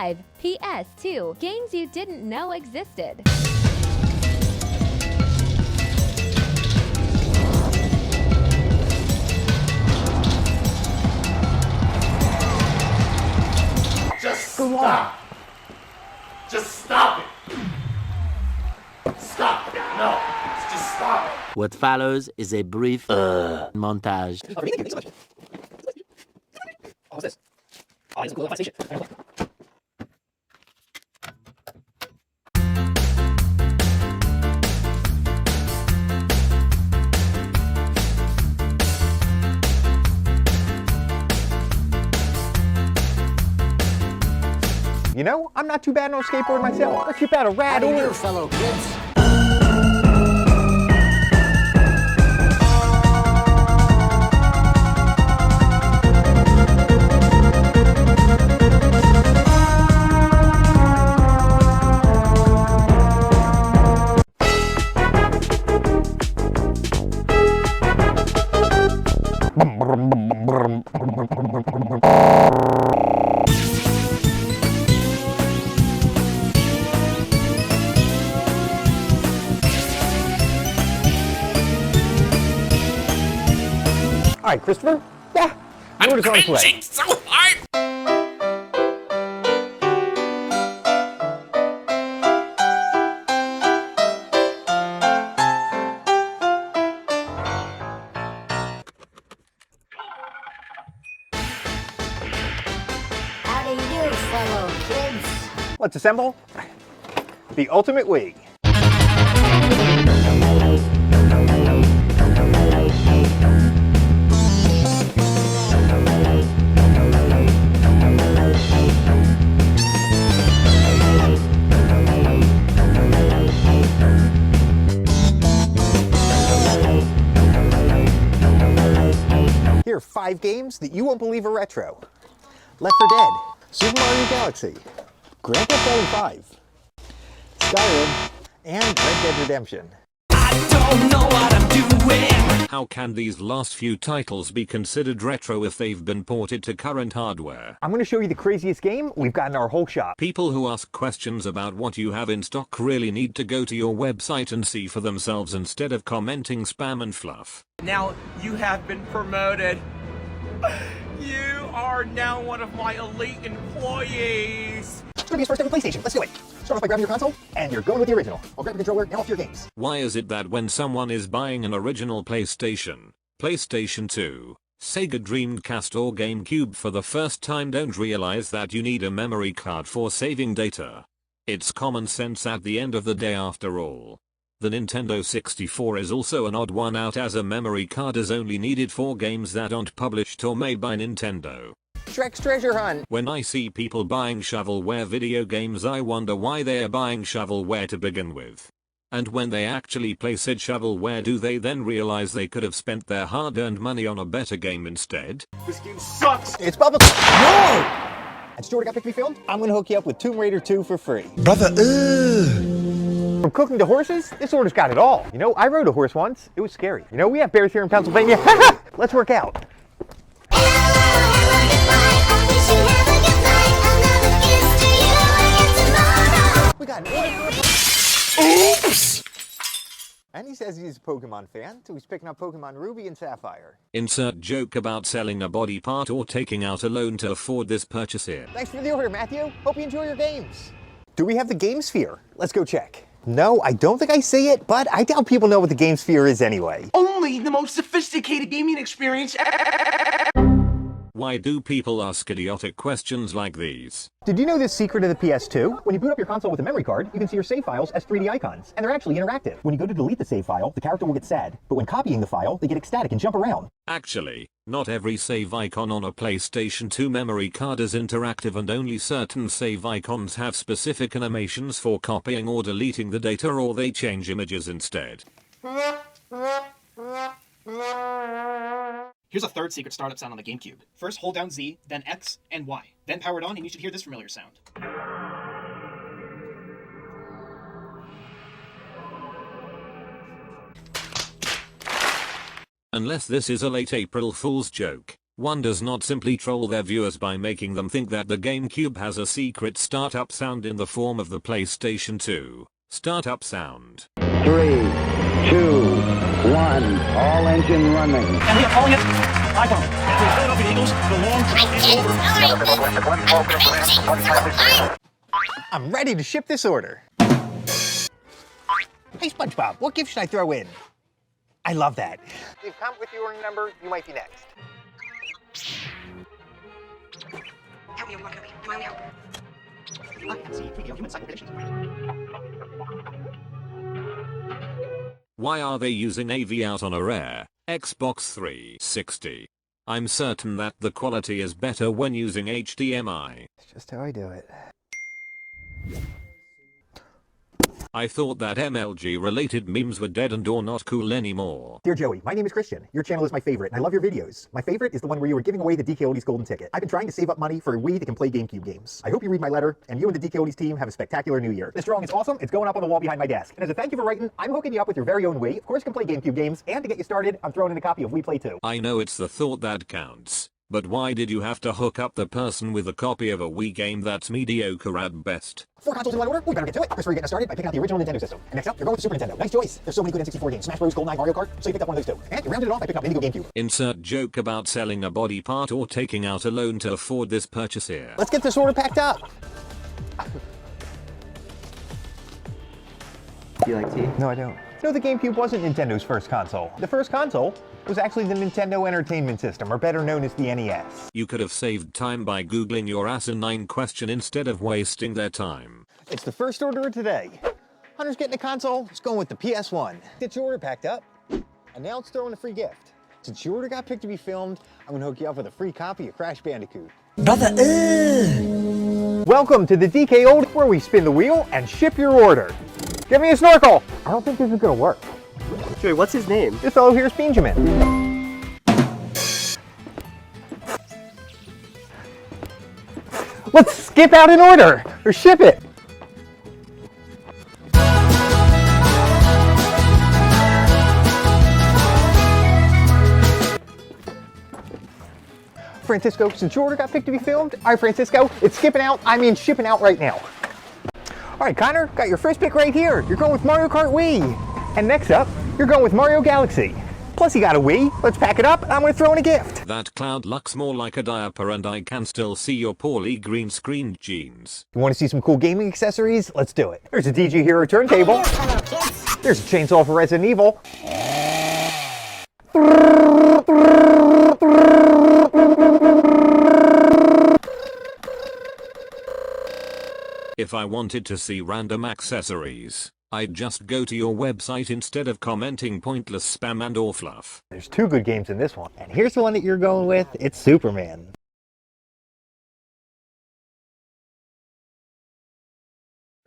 PS5, PS2, games you didn't know existed. Just stop! Just stop it! Stop it! No! Just stop it! What follows is a brief montage. Oh, what's this? Oh, it's a cool little station. You know, I'm not too bad on a skateboard myself. Let's keep out a rad How do you order. do, fellow kids? All right, Christopher. Yeah, the order's on play. So hard! How do you do, fellow kids? Let's assemble the ultimate wig. Here are 5 games that you won't believe are retro. Left 4 Dead, Super Mario Galaxy, Grand Theft Auto 5, Skyrim, and Red Dead Redemption. I don't know what I'm doing. How can these last few titles be considered retro if they've been ported to current hardware? I'm going to show you the craziest game we've got in our whole shop. People who ask questions about what you have in stock really need to go to your website and see for themselves instead of commenting spam and fluff. Now you have been promoted. You are now one of my elite employees. It's going to be his first ever PlayStation. Let's do it. Start off by grabbing your console, and you're going with the original. I'll grab your controller and off your games. Why is it that when someone is buying an original PlayStation, PlayStation 2, Sega Dreamcast or GameCube for the first time don't realize that you need a memory card for saving data? It's common sense at the end of the day after all. The Nintendo 64 is also an odd one out as a memory card is only needed for games that aren't published or made by Nintendo. Shrek's Treasure Hunt. When I see people buying shovelware video games I wonder why they are buying shovelware to begin with. And when they actually play said shovelware do they then realize they could have spent their hard-earned money on a better game instead? This game sucks! It's Bubba. No! And Stuart got picked to be filmed? I'm going to hook you up with Tomb Raider 2 for free. Brother, From cooking to horses, this order's got it all. You know, I rode a horse once. It was scary. You know, we have bears here in Pennsylvania. Let's work out. We got an order. Oops! And he says he's a Pokemon fan, so he's picking up Pokemon Ruby and Sapphire. Insert joke about selling a body part or taking out a loan to afford this purchase here. Thanks for the order, Matthew. Hope you enjoy your games. Do we have the Game Sphere? Let's go check. No, I don't think I see it, but I doubt people know what the Game Sphere is anyway. Only the most sophisticated gaming experience. Why do people ask idiotic questions like these? Did you know this secret of the PS2? When you boot up your console with a memory card, you can see your save files as 3D icons, and they're actually interactive. When you go to delete the save file, the character will get sad, but when copying the file, they get ecstatic and jump around. Actually, not every save icon on a PlayStation 2 memory card is interactive and only certain save icons have specific animations for copying or deleting the data or they change images instead. Here's a third secret startup sound on the GameCube. First hold down Z, then X, and Y. Then power it on and you should hear this familiar sound. Unless this is a late April Fool's joke, One does not simply troll their viewers by making them think that the GameCube has a secret startup sound in the form of the PlayStation 2 startup sound. 3, 2, 1, all engine running. And we are calling it iPhone. For the Philadelphia Eagles, the long drought is over. I'm ready to ship this order. Hey SpongeBob, what gift should I throw in? I love that. Leave a comment with your order number, you might be next. Help me, mockery. Come on, help. I can see 3D human cycle predictions. Why are they using AV out on a rare Xbox 360? I'm certain that the quality is better when using HDMI. It's just how I do it. I thought that MLG related memes were dead and or not cool anymore. Dear Joey, my name is Christian. Your channel is my favorite, and I love your videos. My favorite is the one where you were giving away the DKoldies golden ticket. I've been trying to save up money for a Wii that can play GameCube games. I hope you read my letter, and you and the DKoldies team have a spectacular new year. This drawing is awesome. It's going up on the wall behind my desk. And as a thank you for writing, I'm hooking you up with your very own Wii. Of course you can play GameCube games, and to get you started, I'm throwing in a copy of Wii Play 2. I know it's the thought that counts. But why did you have to hook up the person with a copy of a Wii game that's mediocre at best? 4 consoles in one order? We better get to it. First, we're getting started by picking out the original Nintendo system. And next up, you're going with the Super Nintendo. Nice choice. There's so many good N64 games. Smash Bros, GoldenEye, Mario Kart. So you picked up one of those two. And you rounded it off by picking up Indigo GameCube. Insert joke about selling a body part or taking out a loan to afford this purchase here. Let's get this order packed up. Do you like tea? No, I don't. No, the GameCube wasn't Nintendo's first console. The first console was actually the Nintendo Entertainment System, or better known as the NES. You could have saved time by googling your asinine question instead of wasting their time. It's the first order of today. Hunter's getting a console, it's going with the PS1. Get your order packed up, and now let's throw in a free gift. Since your order got picked to be filmed, I'm gonna hook you up with a free copy of Crash Bandicoot. Brother, Welcome to the DKoldies, where we spin the wheel and ship your order. Give me a snorkel! I don't think this is gonna work. Joey, what's his name? This fellow here is Benjamin. Let's skip out an order, or ship it. Francisco, since your order got picked to be filmed, all right, Francisco, it's skipping out, I mean shipping out right now. All right, Connor, got your first pick right here. You're going with Mario Kart Wii. And next up, you're going with Mario Galaxy. Plus you got a Wii. Let's pack it up, and I'm gonna throw in a gift. That cloud looks more like a diaper and I can still see your poorly green screened jeans. You wanna see some cool gaming accessories? Let's do it. There's a DJ Hero turntable. There's a chainsaw for Resident Evil. If I wanted to see random accessories, I'd just go to your website instead of commenting pointless spam and or fluff. There's 2 good games in this one. And here's the one that you're going with. It's Superman.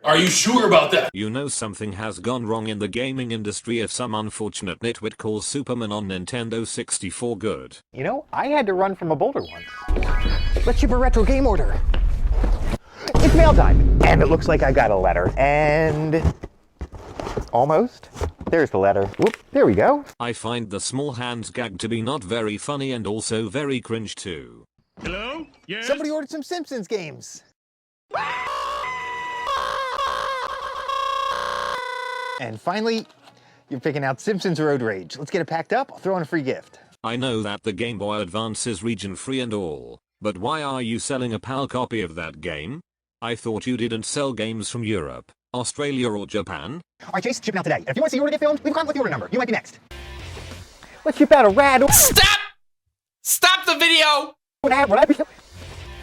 Are you sure about that? You know something has gone wrong in the gaming industry if some unfortunate nitwit calls Superman on Nintendo 64 good. You know, I had to run from a boulder once. Let's ship a retro game order. It's mail time. And it looks like I got a letter. And almost. There's the letter. Whoop, there we go. I find the small hands gag to be not very funny and also very cringe too. Hello? Yes? Somebody ordered some Simpsons games. And finally, you're picking out Simpsons Road Rage. Let's get it packed up. I'll throw in a free gift. I know that the Game Boy Advance is region free and all, but why are you selling a PAL copy of that game? I thought you didn't sell games from Europe, Australia or Japan? All right, Chase, shipping out today. And if you want to see your order get filmed, leave a comment with the order number. You might be next. Let's ship out a rad. Stop! Stop the video!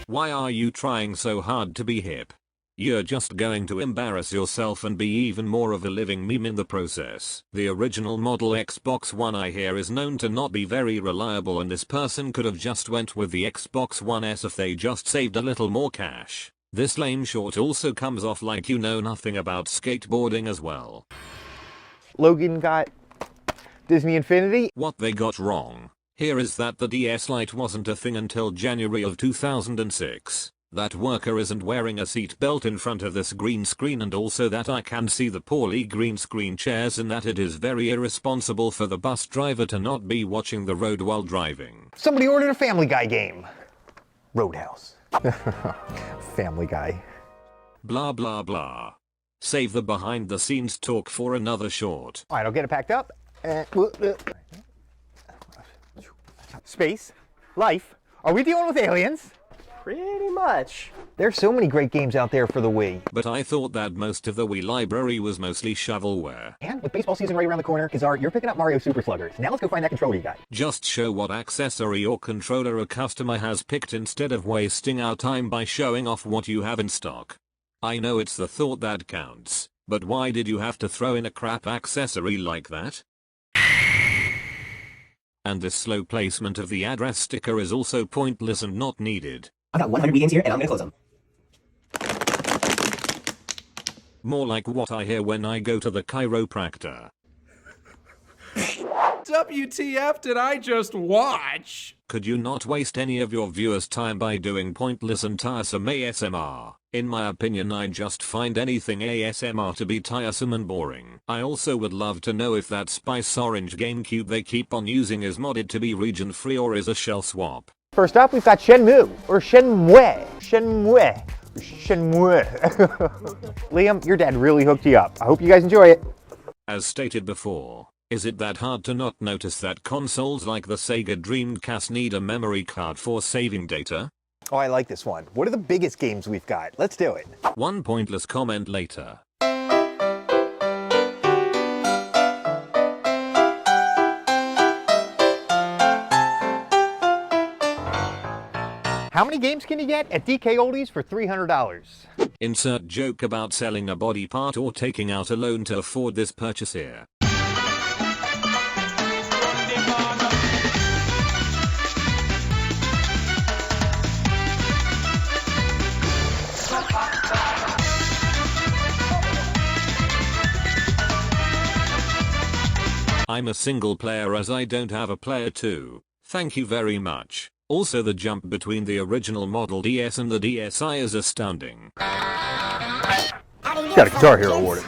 Why are you trying so hard to be hip? You're just going to embarrass yourself and be even more of a living meme in the process. The original model Xbox One I hear is known to not be very reliable, and this person could have just went with the Xbox One S if they just saved a little more cash. This lame short also comes off like you know nothing about skateboarding as well. Logan got Disney Infinity. What they got wrong here is that the DS Lite wasn't a thing until January of 2006. That worker isn't wearing a seat belt in front of this green screen, and also that I can see the poorly green screen chairs, and that it is very irresponsible for the bus driver to not be watching the road while driving. Somebody ordered a Family Guy game. Roadhouse. Family Guy. Blah blah blah. Save the behind the scenes talk for another short. All right, I'll get it packed up. Space. Life. Are we dealing with aliens? Pretty much. There's so many great games out there for the Wii. But I thought that most of the Wii library was mostly shovelware. And with baseball season right around the corner, Kazar, you're picking up Mario Super Sluggers. Now let's go find that controller you got. Just show what accessory or controller a customer has picked instead of wasting our time by showing off what you have in stock. I know it's the thought that counts, but why did you have to throw in a crap accessory like that? And this slow placement of the address sticker is also pointless and not needed. I got 100 Wii games here and I'm gonna close them. More like what I hear when I go to the chiropractor. WTF did I just watch? Could you not waste any of your viewers' time by doing pointless and tiresome ASMR? In my opinion, I just find anything ASMR to be tiresome and boring. I also would love to know if that Spice Orange GameCube they keep on using is modded to be region free or is a shell swap. First up, we've got Shenmue, or Shenmue. Shenmue. Liam, your dad really hooked you up. I hope you guys enjoy it. As stated before, is it that hard to not notice that consoles like the Sega Dreamcast need a memory card for saving data? Oh, I like this one. What are the biggest games we've got? Let's do it. One pointless comment later. How many games can you get at DKoldies for $300? Insert joke about selling a body part or taking out a loan to afford this purchase here. I'm a single player as I don't have a player too. Thank you very much. Also, the jump between the original Model DS and the DSi is astounding. Got a Guitar Hero awarded.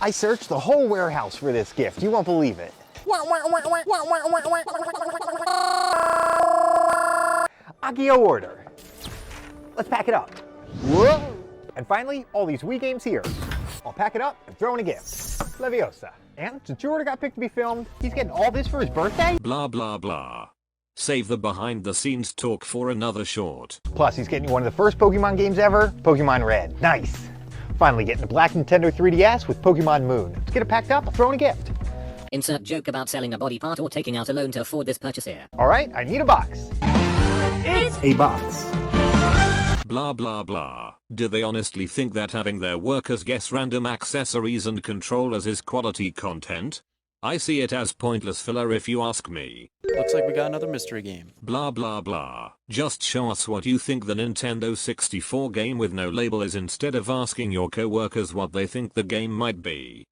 I searched the whole warehouse for this gift. You won't believe it. Akio order. Let's pack it up. Whoa! And finally, all these Wii games here. I'll pack it up and throw in a gift. Leviosa. And since your order got picked to be filmed, he's getting all this for his birthday? Blah blah blah. Save the behind the scenes talk for another short. Plus, he's getting one of the first Pokemon games ever, Pokemon Red. Nice. Finally getting a black Nintendo 3DS with Pokemon Moon. Let's get it packed up, throw in a gift. Insert joke about selling a body part or taking out a loan to afford this purchase here. All right, I need a box. It's a box. Blah blah blah. Do they honestly think that having their workers guess random accessories and controllers is quality content? I see it as pointless filler if you ask me. Looks like we got another mystery game. Blah blah blah. Just show us what you think the Nintendo 64 game with no label is instead of asking your co-workers what they think the game might be.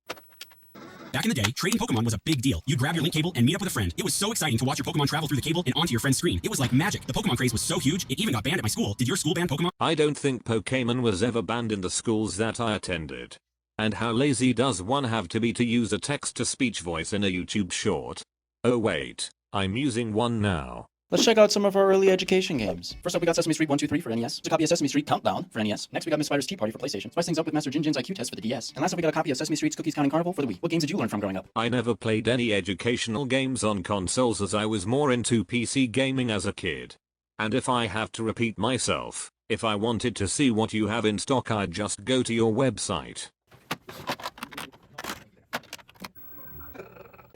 Back in the day, trading Pokemon was a big deal. You'd grab your link cable and meet up with a friend. It was so exciting to watch your Pokemon travel through the cable and onto your friend's screen. It was like magic. The Pokemon craze was so huge, it even got banned at my school. Did your school ban Pokemon? I don't think Pokemon was ever banned in the schools that I attended. And how lazy does one have to be to use a text-to-speech voice in a YouTube short? Oh wait, I'm using one now. Let's check out some of our early education games. First up, we got Sesame Street 1, 2, 3 for NES. There's a copy of Sesame Street Countdown for NES. Next, we got Miss Spider's Tea Party for PlayStation. Spice things up with Master Jin Jin's IQ test for the DS. And last up, we got a copy of Sesame Street's Cookies Counting Carnival for the Wii. What games did you learn from growing up? I never played any educational games on consoles as I was more into PC gaming as a kid. And if I have to repeat myself, if I wanted to see what you have in stock, I'd just go to your website.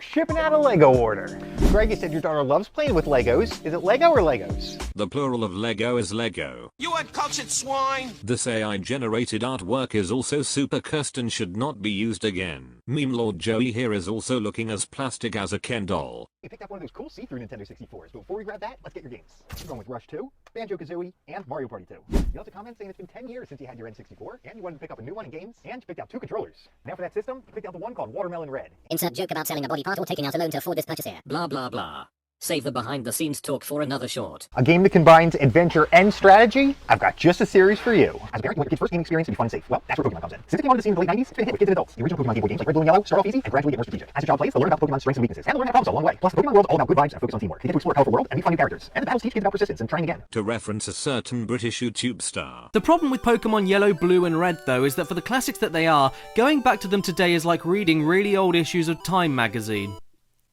Shipping out a Lego order. Greg, you said your daughter loves playing with Legos. Is it Lego or Legos? The plural of Lego is Lego. You uncultured swine! This AI-generated artwork is also super cursed and should not be used again. Meme Lord Joey here is also looking as plastic as a Ken doll. You picked up one of those cool see-through Nintendo 64s, but before we grab that, let's get your games. We're going with Rush 2, Banjo-Kazooie, and Mario Party 2. You left a comment saying it's been 10 years since you had your N64, and you wanted to pick up a new one in games, and you picked out 2 controllers. Now for that system, you picked out the one called Watermelon Red. Insert joke about selling a body part or taking out a loan to afford this purchase here. Blah blah blah. Save the behind-the-scenes talk for another short. A game that combines adventure and strategy? I've got just a series for you. As a parent, you want your kid's first gaming experience to be fun and safe. Well, that's where Pokemon comes in. Since it came onto the scene in the late 90s, it's been a hit with kids and adults. The original Pokemon Game Boy games like Red, Blue, and Yellow start off easy and gradually get more strategic. As your child plays, they'll learn about Pokemon's strengths and weaknesses, and they'll learn how to problem solve along the way. Plus, the Pokemon world's all about good vibes and focus on teamwork. They get to explore a colorful world and meet fun new characters. And the battles teach kids about persistence and trying again. To reference a certain British YouTube star. The problem with Pokemon Yellow, Blue, and Red, though, is that for the classics that they are, going back to them today is like reading really old issues of Time magazine.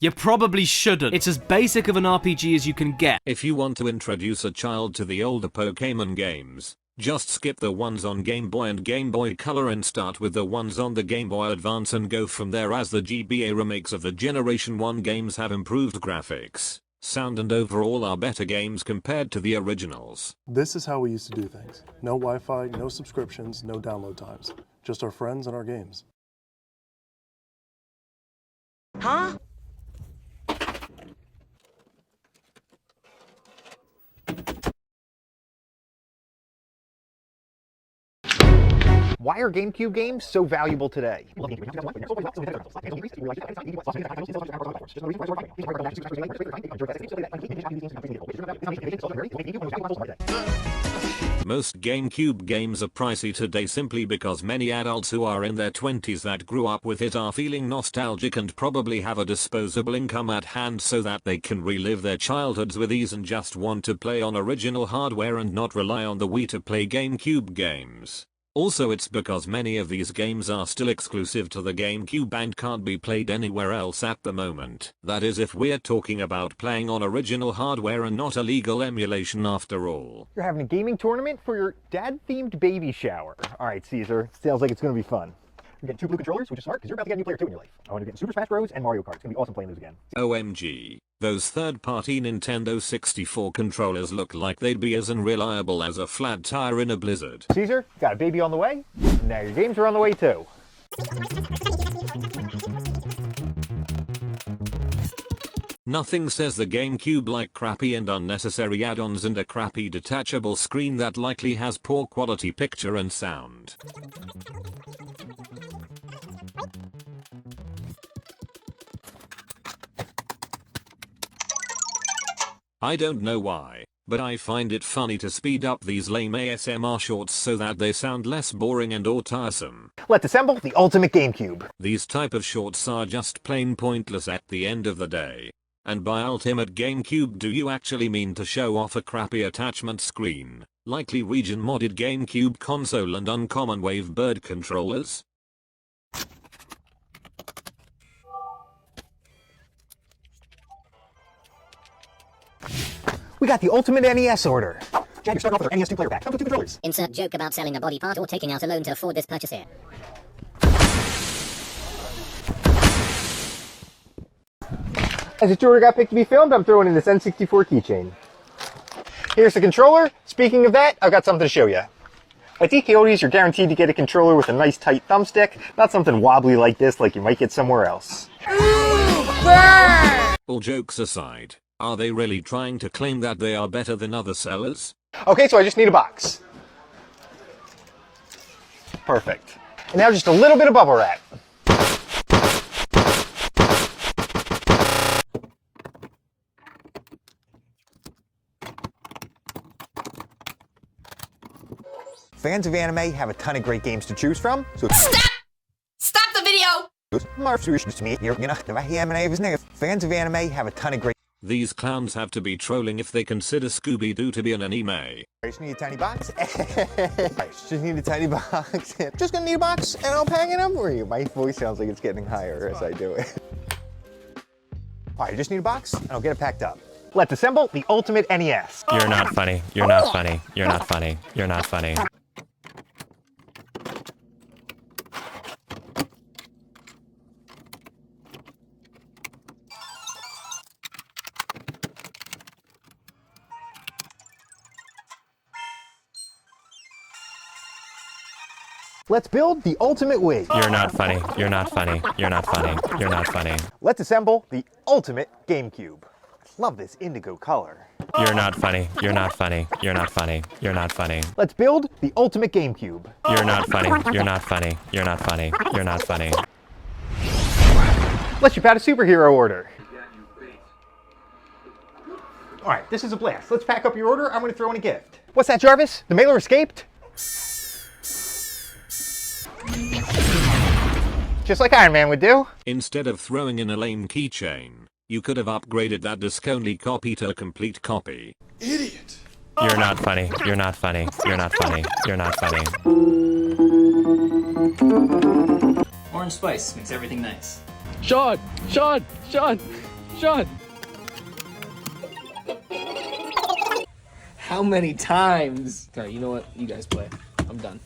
You probably shouldn't. It's as basic of an RPG as you can get. If you want to introduce a child to the older Pokemon games, just skip the ones on Game Boy and Game Boy Color and start with the ones on the Game Boy Advance and go from there, as the GBA remakes of the Generation 1 games have improved graphics, sound and overall are better games compared to the originals. This is how we used to do things. No Wi-Fi, no subscriptions, no download times. Just our friends and our games. Huh? Why are GameCube games so valuable today? Most GameCube games are pricey today simply because many adults who are in their 20s that grew up with it are feeling nostalgic and probably have a disposable income at hand so that they can relive their childhoods with ease and just want to play on original hardware and not rely on the Wii to play GameCube games. Also, it's because many of these games are still exclusive to the GameCube and can't be played anywhere else at the moment. That is, if we're talking about playing on original hardware and not illegal emulation after all. You're having a gaming tournament for your dad-themed baby shower. Alright, Caesar, sounds like it's gonna be fun. You're getting 2 blue controllers, which is smart because you're about to get a new player 2 in your life. I want to get Super Smash Bros. And Mario Kart. It's gonna be awesome playing those again. OMG. Those third-party Nintendo 64 controllers look like they'd be as unreliable as a flat tire in a blizzard. Caesar, got a baby on the way? Now your games are on the way too. Nothing says the GameCube like crappy and unnecessary add-ons and a crappy detachable screen that likely has poor quality picture and sound. I don't know why, but I find it funny to speed up these lame ASMR shorts so that they sound less boring and or tiresome. Let's assemble the ultimate GameCube. These type of shorts are just plain pointless at the end of the day. And by ultimate GameCube, do you actually mean to show off a crappy attachment screen, likely region modded GameCube console and uncommon Wavebird controllers? We got the ultimate NES order. Chad, you're starting off with our NES 2-player pack. Come with 2 controllers. Insert joke about selling a body part or taking out a loan to afford this purchase here. As a tour got picked to be filmed, I'm throwing in this N64 keychain. Here's the controller. Speaking of that, I've got something to show you. At DKoldies, you're guaranteed to get a controller with a nice tight thumbstick, not something wobbly like this like you might get somewhere else. All jokes aside, are they really trying to claim that they are better than other sellers? Okay, so I just need a box. Perfect. And now just a little bit of bubble wrap. Fans of anime have a ton of great games to choose from, so Stop the video! Fans of anime have a ton of great. These clowns have to be trolling if they consider Scooby-Doo to be an anime. I just need a tiny box. Just need a tiny box. Just gonna need a box and I'll hang it up for you. My voice sounds like it's getting higher as I do it. Alright, I just need a box and I'll get it packed up. Let's assemble the ultimate NES. You're not funny. You're not funny. You're not funny. You're not funny. Let's build the ultimate Wii. You're not funny. You're not funny. You're not funny. You're not funny. Let's assemble the ultimate GameCube. Love this indigo color. You're not funny. You're not funny. You're not funny. You're not funny. Let's build the ultimate GameCube. You're not funny. You're not funny. You're not funny. You're not funny. Let's ship out a superhero order. All right, this is a blast. Let's pack up your order. I'm going to throw in a gift. What's that, Jarvis? The mailer escaped? Just like Iron Man would do. Instead of throwing in a lame keychain, you could have upgraded that disc-only copy to a complete copy. Idiot! You're not funny. You're not funny. You're not funny. You're not funny. Orange spice makes everything nice. Sean! Sean! Sean! Sean! How many times? Okay, you know what? You guys play. I'm done.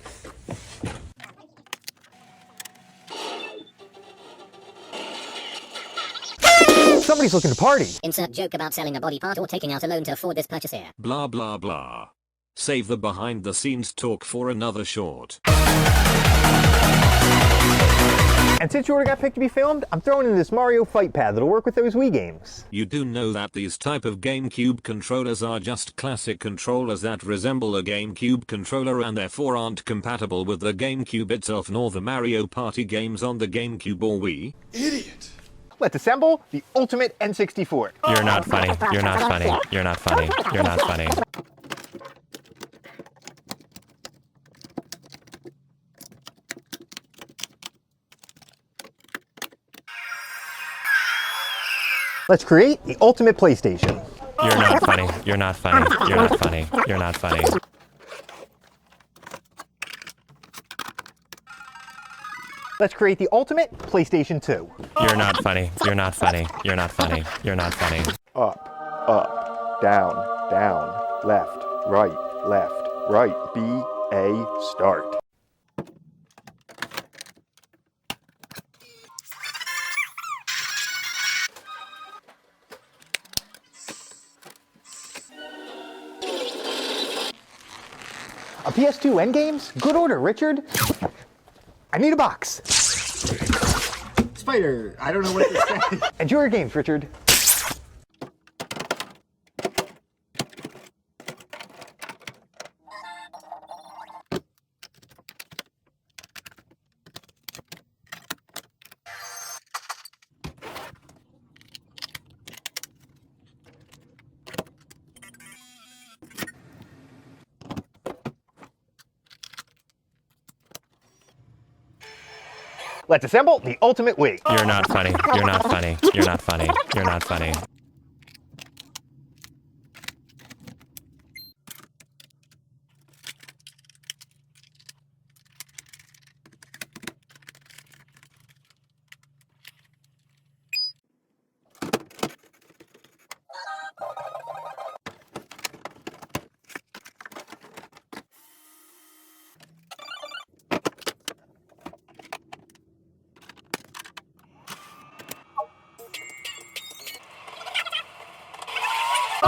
Somebody's looking to party. Insert joke about selling a body part or taking out a loan to afford this purchase here. Blah blah blah. Save the behind-the-scenes talk for another short. And since your order got picked to be filmed, I'm throwing in this Mario Fight Pad that'll work with those Wii games. You do know that these type of GameCube controllers are just classic controllers that resemble a GameCube controller and therefore aren't compatible with the GameCube itself nor the Mario Party games on the GameCube or Wii? Idiot! Let's assemble the ultimate N64. You're not funny. You're not funny. You're not funny. You're not funny. Let's create the ultimate PlayStation. You're not funny. You're not funny. You're not funny. You're not funny. Let's create the ultimate PlayStation 2. You're not funny. You're not funny. You're not funny. You're not funny. Up, up, down, down, left, right, B, A, start. A PS2 Endgames? Good order, Richard. I need a box. Spider, I don't know what to say. Enjoy your games, Richard. Let's assemble the ultimate Wii. You're not funny. You're not funny. You're not funny. You're not funny.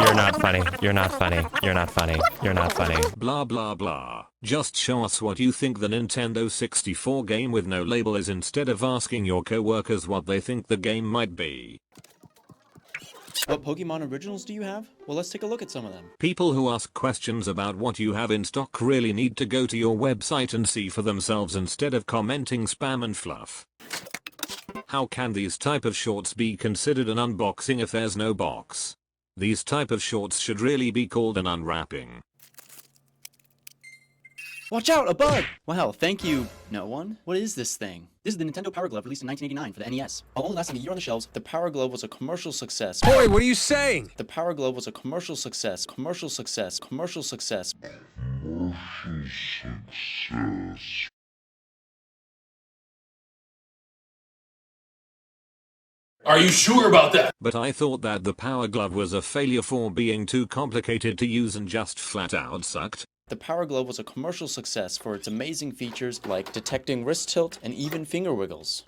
You're not funny. You're not funny. You're not funny. You're not funny. Blah blah blah. Just show us what you think the Nintendo 64 game with no label is instead of asking your co-workers what they think the game might be. What Pokemon originals do you have? Well, let's take a look at some of them. People who ask questions about what you have in stock really need to go to your website and see for themselves instead of commenting spam and fluff. How can these type of shorts be considered an unboxing if there's no box? These type of shorts should really be called an unwrapping. Watch out, a bug! Wow, thank you, no one. What is this thing? This is the Nintendo Power Glove released in 1989 for the NES. While only lasting a year on the shelves, the Power Glove was a commercial success. Boy, what are you saying? The Power Glove was a commercial success. Commercial success. Commercial success. Are you sure about that? But I thought that the Power Glove was a failure for being too complicated to use and just flat out sucked. The Power Glove was a commercial success for its amazing features like detecting wrist tilt and even finger wiggles.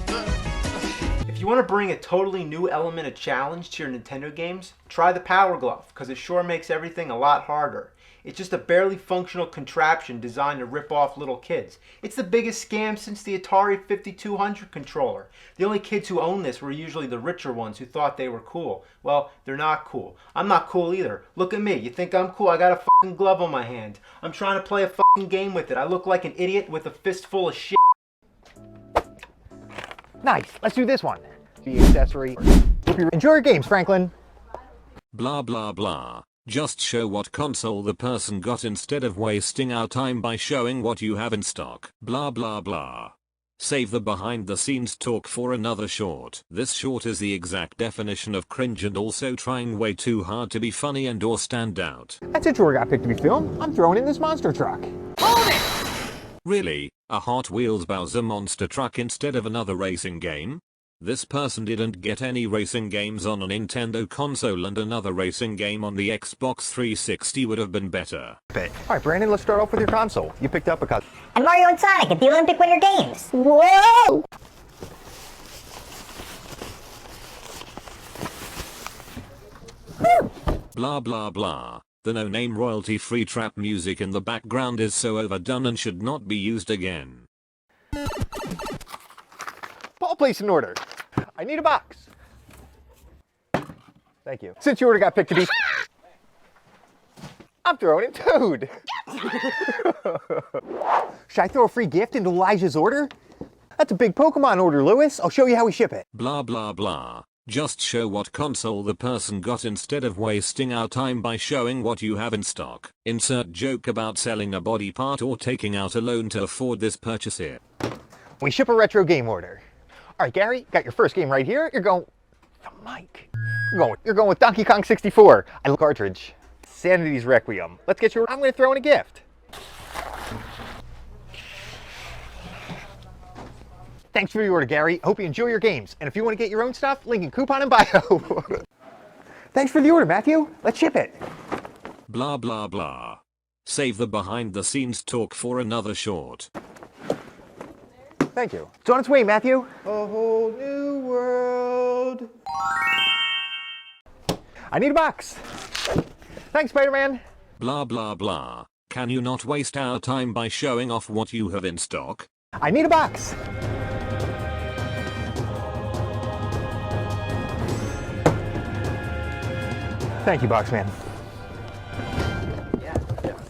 If you want to bring a totally new element of challenge to your Nintendo games, try the Power Glove, because it sure makes everything a lot harder. It's just a barely functional contraption designed to rip off little kids. It's the biggest scam since the Atari 5200 controller. The only kids who own this were usually the richer ones who thought they were cool. Well, they're not cool. I'm not cool either. Look at me. You think I'm cool? I got a fucking glove on my hand. I'm trying to play a fucking game with it. I look like an idiot with a fistful of shit. Nice. Let's do this one. The accessory. Enjoy your games, Franklin. Blah blah blah. Just show what console the person got instead of wasting our time by showing what you have in stock. Blah blah blah. Save the behind the scenes talk for another short. This short is the exact definition of cringe and also trying way too hard to be funny and or stand out. That's a chore got picked to be filmed. I'm throwing in this monster truck. Hold it! Really? A Hot Wheels Bowser monster truck instead of another racing game? This person didn't get any racing games on a Nintendo console, and another racing game on the Xbox 360 would have been better. Alright, Brandon, let's start off with your console. You picked up a console. And Mario and Sonic at the Olympic Winter Games. Whoa! Blah blah blah. The no-name royalty-free trap music in the background is so overdone and should not be used again. Ball placed in order. I need a box. Thank you. Since your order got picked to be... I'm throwing in Toad. Should I throw a free gift into Elijah's order? That's a big Pokemon order, Lewis. I'll show you how we ship it. Blah blah blah. Just show what console the person got instead of wasting our time by showing what you have in stock. Insert joke about selling a body part or taking out a loan to afford this purchase here. We ship a retro game order. All right, Gary, got your first game right here. You're going... The mic. You're going with Donkey Kong 64. I love cartridge. Sanity's Requiem. Let's get your... I'm going to throw in a gift. Thanks for your order, Gary. Hope you enjoy your games. And if you want to get your own stuff, link in coupon in bio. Thanks for the order, Matthew. Let's ship it. Blah blah blah. Save the behind the scenes talk for another short. Thank you. It's on its way, Matthew. A whole new world. I need a box. Thanks, Spider-Man. Blah blah blah. Can you not waste our time by showing off what you have in stock? I need a box. Thank you, Boxman. Yeah,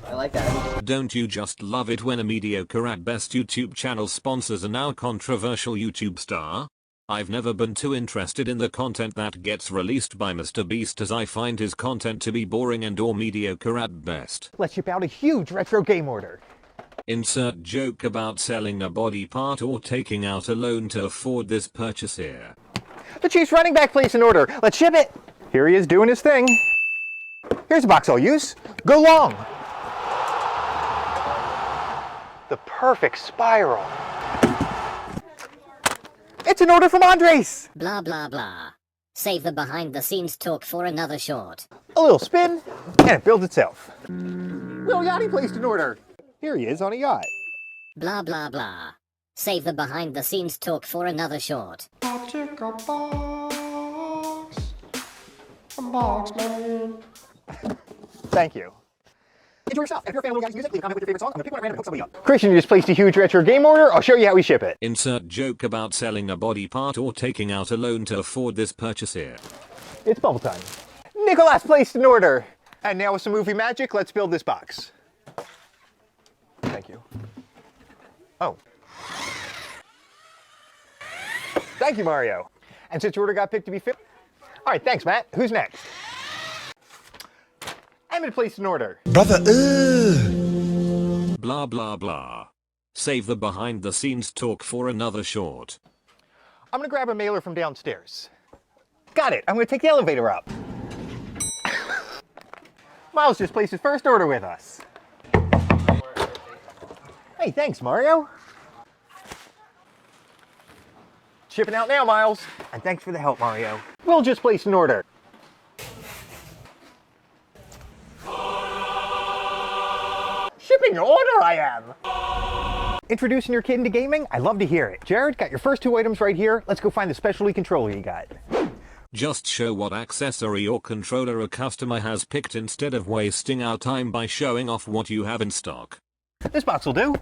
I like that. Don't you just love it when a mediocre at best YouTube channel sponsors a now controversial YouTube star? I've never been too interested in the content that gets released by Mr. Beast, as I find his content to be boring and or mediocre at best. Let's ship out a huge retro game order. Insert joke about selling a body part or taking out a loan to afford this purchase here. The Chiefs running back placed an order. Let's ship it. Here he is doing his thing. Here's a box I'll use. Go long. The perfect spiral. It's an order from Andres. Blah blah blah. Save the behind the scenes talk for another short. A little spin, and it builds itself. Lil Yachty placed an order. Here he is on a yacht. Blah blah blah. Save the behind the scenes talk for another short. I'll check a box. A box, man. Thank you. Enjoy yourself. If you're a fan of Lil Yachty's music, leave a comment with your favorite song. I'm gonna pick one at random and hook somebody up. Christian, you just placed a huge retro game order. I'll show you how we ship it. Insert joke about selling a body part or taking out a loan to afford this purchase here. It's bubble time. Nicholas placed an order. And now with some movie magic, let's build this box. Thank you. Oh. Thank you, Mario. And since your order got picked to be fit. All right, thanks, Matt. Who's next? Emmett placed an order. Brother, Blah blah blah. Save the behind the scenes talk for another short. I'm gonna grab a mailer from downstairs. Got it. I'm gonna take the elevator up. Miles just placed his first order with us. Hey, thanks, Mario. Shipping out now, Miles. And thanks for the help, Mario. We'll just place an order. Shipping your order, I am. Introducing your kid into gaming? I love to hear it. Jared, got your first two items right here. Let's go find the specialty controller you got. Just show what accessory or controller a customer has picked instead of wasting our time by showing off what you have in stock. This box will do.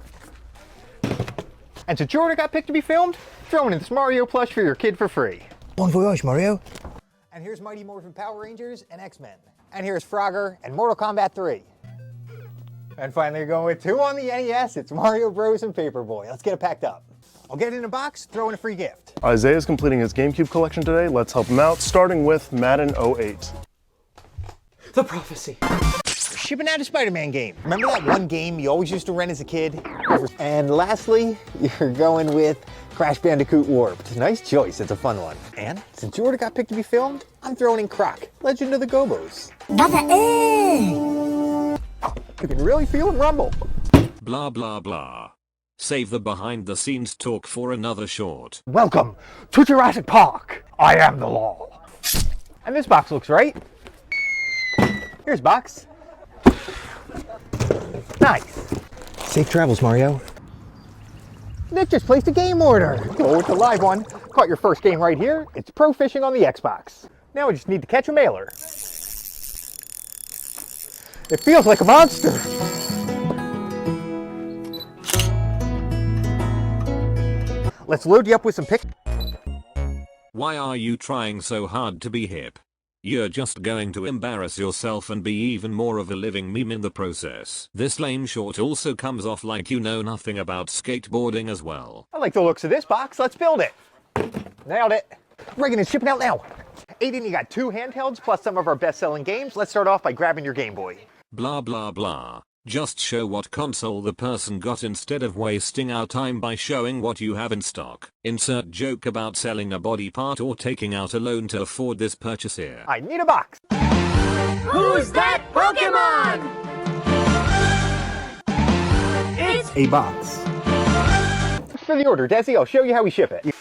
And since your order got picked to be filmed, throwing in this Mario plush for your kid for free. Bon voyage, Mario. And here's Mighty Morphin Power Rangers and X-Men. And here's Frogger and Mortal Kombat 3. And finally, you're going with 2 on the NES. It's Mario Bros. And Paperboy. Let's get it packed up. I'll get it in a box, throw in a free gift. Isaiah's completing his GameCube collection today. Let's help him out, starting with Madden 08. The Prophecy. Shipping out a Spider-Man game. Remember that one game you always used to rent as a kid? And lastly, you're going with Crash Bandicoot Warped. Nice choice, it's a fun one. And since your order got picked to be filmed, I'm throwing in Croc, Legend of the Gobos. You can really feel him rumble. Blah blah blah. Save the behind the scenes talk for another short. Welcome to Jurassic Park. I am the law. And this box looks right. Here's box. Nice. Safe travels, Mario. Nick just placed a game order. Oh, it's a live one. Caught your first game right here. It's Pro Fishing on the Xbox. Now we just need to catch a mailer. It feels like a monster. Let's load you up with some pics. Why are you trying so hard to be hip? You're just going to embarrass yourself and be even more of a living meme in the process. This lame short also comes off like you know nothing about skateboarding as well. I like the looks of this box. Let's build it. Nailed it. Reagan is shipping out now. Aiden, you got 2 handhelds plus some of our best-selling games. Let's start off by grabbing your Game Boy. Blah blah blah. Just show what console the person got instead of wasting our time by showing what you have in stock. Insert joke about selling a body part or taking out a loan to afford this purchase here. I need a box. Who's that Pokemon? It's a box. For the order, Desi, I'll show you how we ship it.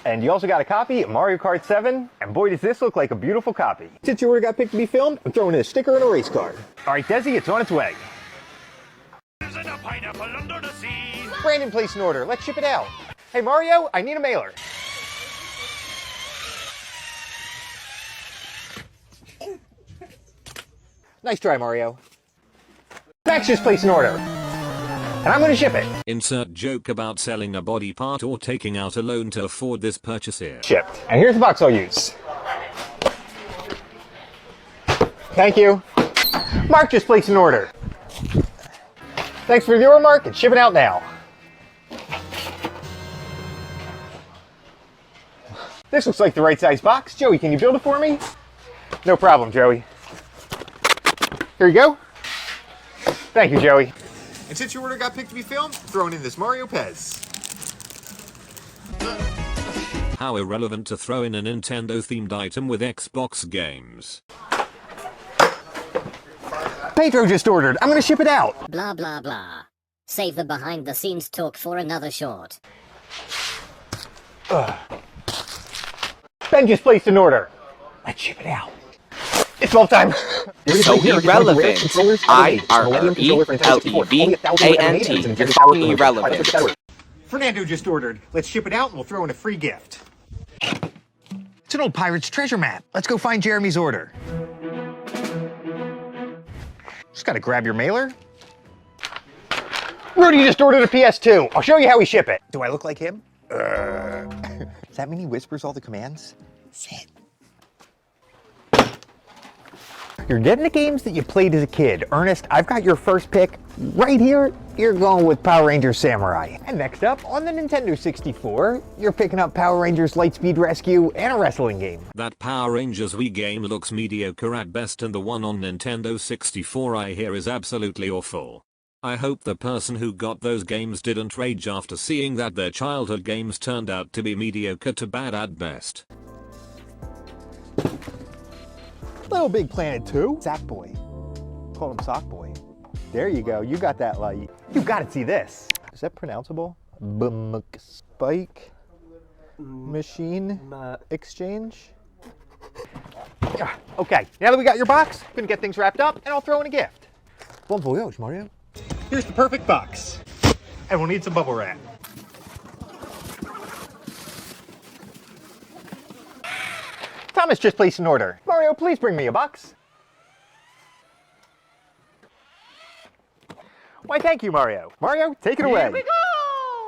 And you also got a copy of Mario Kart 7, and boy does this look like a beautiful copy. Since your order got picked to be filmed, I'm throwing in a sticker and a race car. Alright Desi, it's on its way. Brandon placed an order, let's ship it out. Hey Mario, I need a mailer. Nice try, Mario. Max just placed an order. And I'm going to ship it. Insert joke about selling a body part or taking out a loan to afford this purchase here. Shipped. And here's the box I'll use. Thank you. Mark just placed an order. Thanks for the order, Mark. It's shipping out now. This looks like the right size box. Joey, can you build it for me? No problem, Joey. Here you go. Thank you, Joey. And since your order got picked to be filmed, throwing in this Mario Pez. How irrelevant to throw in a Nintendo-themed item with Xbox games. Pedro just ordered. I'm going to ship it out. Blah blah blah. Save the behind the scenes talk for another short. Ben just placed an order. Let's ship it out. It's both time. So irrelevant. IRRELEVANT. You're fucking irrelevant. Fernando just ordered. Let's ship it out and we'll throw in a free gift. It's an old Pirate's treasure map. Let's go find Jeremy's order. Just gotta grab your mailer. Rudy just ordered a PS2. I'll show you how we ship it. Do I look like him? Does that mean he whispers all the commands? Sit. You're getting the games that you played as a kid. Ernest, I've got your first pick right here. You're going with Power Rangers Samurai. And next up, on the Nintendo 64, you're picking up Power Rangers Lightspeed Rescue and a wrestling game. That Power Rangers Wii game looks mediocre at best, and the one on Nintendo 64 I hear is absolutely awful. I hope the person who got those games didn't rage after seeing that their childhood games turned out to be mediocre to bad at best. Little Big Planet 2. Sackboy. Call him Sockboy. There you go. You got that light. You gotta see this. Is that pronounceable? Spike Machine Exchange? Okay, now that we got your box, I'm gonna get things wrapped up and I'll throw in a gift. Bon voyage, Mario. Here's the perfect box. And we'll need some bubble wrap. Thomas just placed an order. Mario, please bring me a box. Why, thank you, Mario. Mario, take it away. Here we go!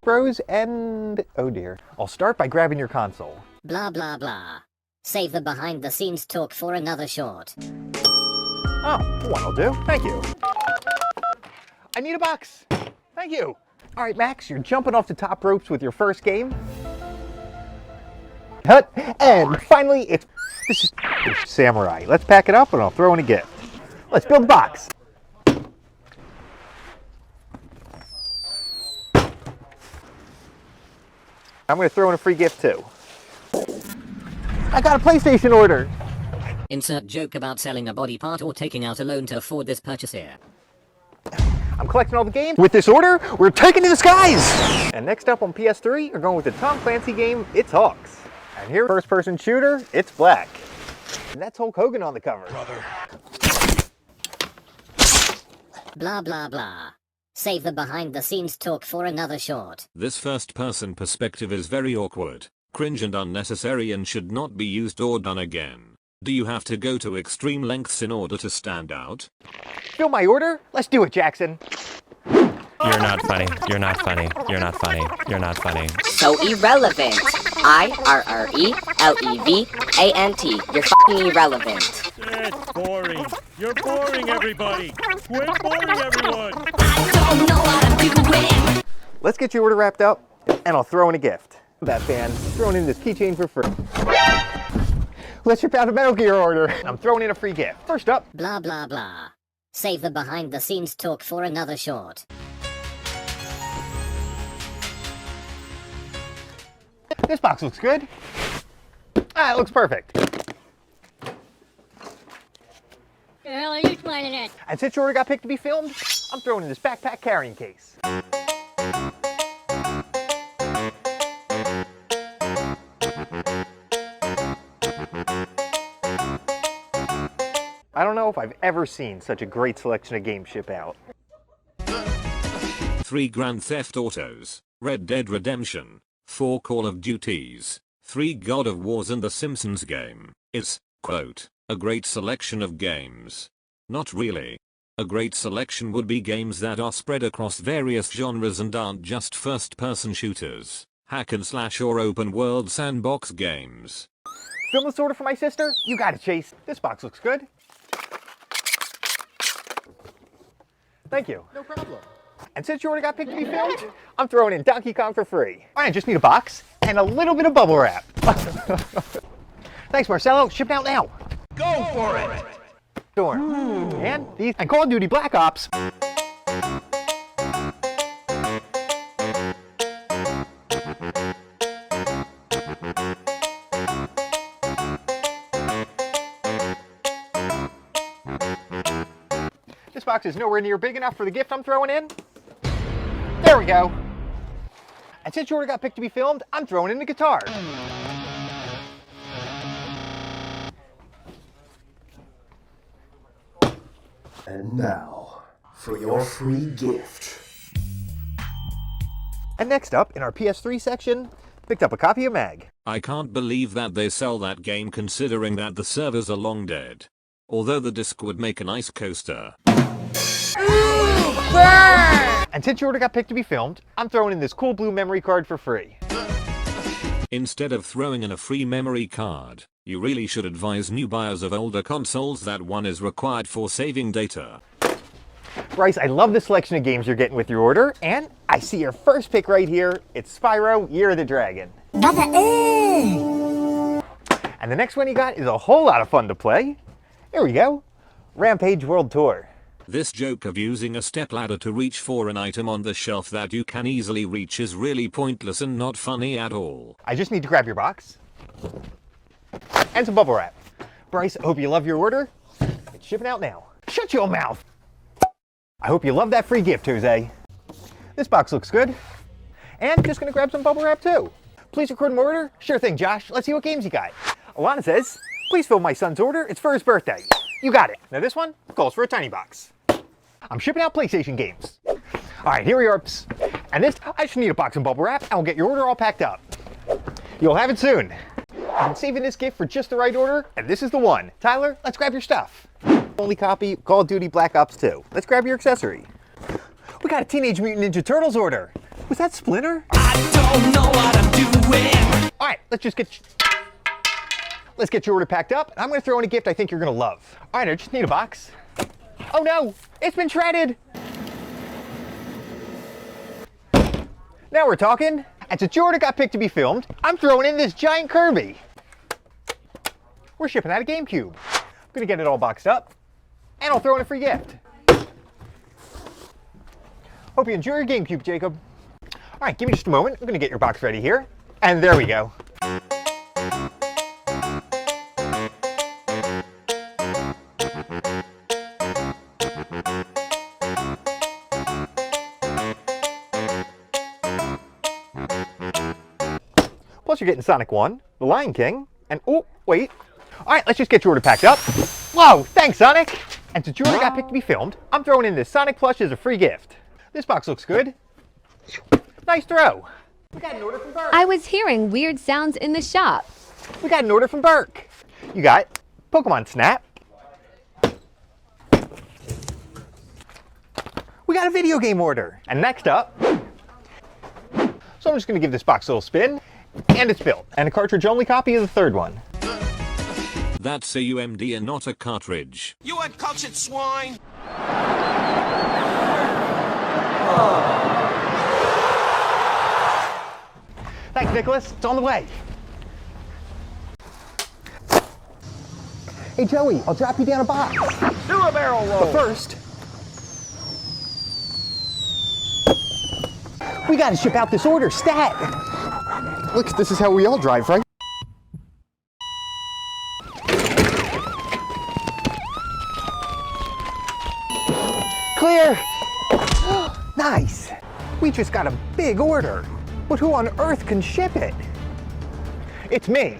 Bros and... oh dear. I'll start by grabbing your console. Blah blah blah. Save the behind the scenes talk for another short. Oh, one will do. Thank you. I need a box. Thank you. All right, Max, you're jumping off the top ropes with your first game. Cut. And finally, this is Samurai. Let's pack it up and I'll throw in a gift. Let's build the box. I'm going to throw in a free gift too. I got a PlayStation order. Insert joke about selling a body part or taking out a loan to afford this purchase here. I'm collecting all the games. With this order, we're taking to the skies! And next up on PS3, we're going with the Tom Clancy game, It's Hawks. And here, first-person shooter, It's Black. And that's Hulk Hogan on the cover. Brother. Blah blah blah. Save the behind the scenes talk for another short. This first-person perspective is very awkward, cringe and unnecessary and should not be used or done again. Do you have to go to extreme lengths in order to stand out? Fill my order? Let's do it, Jackson. You're not funny. You're not funny. You're not funny. You're not funny. So irrelevant. IRRELEVANT. You're fucking irrelevant. It's boring. You're boring, everybody. Quit boring, everyone. I don't know what I'm doing. Let's get your order wrapped up, and I'll throw in a gift. That fan, throwing in this keychain for free. Let's ship out a Metal Gear order. I'm throwing in a free gift. First up. Blah blah blah. Save the behind the scenes talk for another short. This box looks good. Ah, it looks perfect. The hell are you smiling at? And since your order got picked to be filmed, I'm throwing in this backpack carrying case. I don't know if I've ever seen such a great selection of games ship out. 3 Grand Theft Autos, Red Dead Redemption, 4 Call of Duties, 3 God of Wars and The Simpsons game. It's, quote, a great selection of games. Not really. A great selection would be games that are spread across various genres and aren't just first-person shooters, hack and slash or open world sandbox games. Film this order for my sister? You got it, Chase. This box looks good. Thank you. No problem. And since your order got picked to be filmed, I'm throwing in Donkey Kong for free. I just need a box and a little bit of bubble wrap. Thanks, Marcelo. Shipping out now. Go for it. Storm. And Call of Duty Black Ops. This box is nowhere near big enough for the gift I'm throwing in. There we go. And since your order got picked to be filmed, I'm throwing in the guitar. And now, for your free gift. And next up, in our PS3 section, picked up a copy of Mag. I can't believe that they sell that game considering that the servers are long dead. Although the disc would make a nice coaster. And since your order got picked to be filmed, I'm throwing in this cool blue memory card for free. Instead of throwing in a free memory card, you really should advise new buyers of older consoles that one is required for saving data. Bryce, I love the selection of games you're getting with your order, and I see your first pick right here. It's Spyro, Year of the Dragon. And the next one you got is a whole lot of fun to play. Here we go. Rampage World Tour. This joke of using a stepladder to reach for an item on the shelf that you can easily reach is really pointless and not funny at all. I just need to grab your box. And some bubble wrap. Bryce, I hope you love your order. It's shipping out now. Shut your mouth! I hope you love that free gift, Jose. This box looks good. And just gonna grab some bubble wrap too. Please record an order? Sure thing, Josh. Let's see what games you got. Alana says, please fill my son's order. It's for his birthday. You got it. Now this one calls for a tiny box. I'm shipping out PlayStation games. All right, here we are. And this, I just need a box of bubble wrap and we'll get your order all packed up. You'll have it soon. I've been saving this gift for just the right order, and this is the one. Tyler, let's grab your stuff. Only copy, Call of Duty Black Ops 2. Let's grab your accessory. We got a Teenage Mutant Ninja Turtles order. Was that Splinter? I don't know what I'm doing. All right, let's get your order packed up. I'm gonna throw in a gift I think you're gonna love. All right, I just need a box. Oh no, it's been shredded. Now we're talking. And since your order got picked to be filmed, I'm throwing in this giant Kirby. We're shipping out a GameCube. I'm gonna get it all boxed up, and I'll throw in a free gift. Hope you enjoy your GameCube, Jacob. All right, give me just a moment. I'm gonna get your box ready here. And there we go. Plus you're getting Sonic 1, The Lion King, and oh, wait. All right, let's just get your order packed up. Whoa, thanks, Sonic. And since your order got picked to be filmed, I'm throwing in this Sonic plush as a free gift. This box looks good. Nice throw. We got an order from Burke. I was hearing weird sounds in the shop. We got an order from Burke. You got Pokemon Snap. We got a video game order. And next up, so I'm just gonna give this box a little spin, and it's built. And a cartridge only copy of the third one. That's a UMD and not a cartridge. You uncultured swine! Thanks, Nicholas. It's on the way. Hey, Joey, I'll drop you down a box. Do a barrel roll! But first, we gotta ship out this order stat. Look, this is how we all drive, right? Clear! Nice! We just got a big order. But who on earth can ship it? It's me.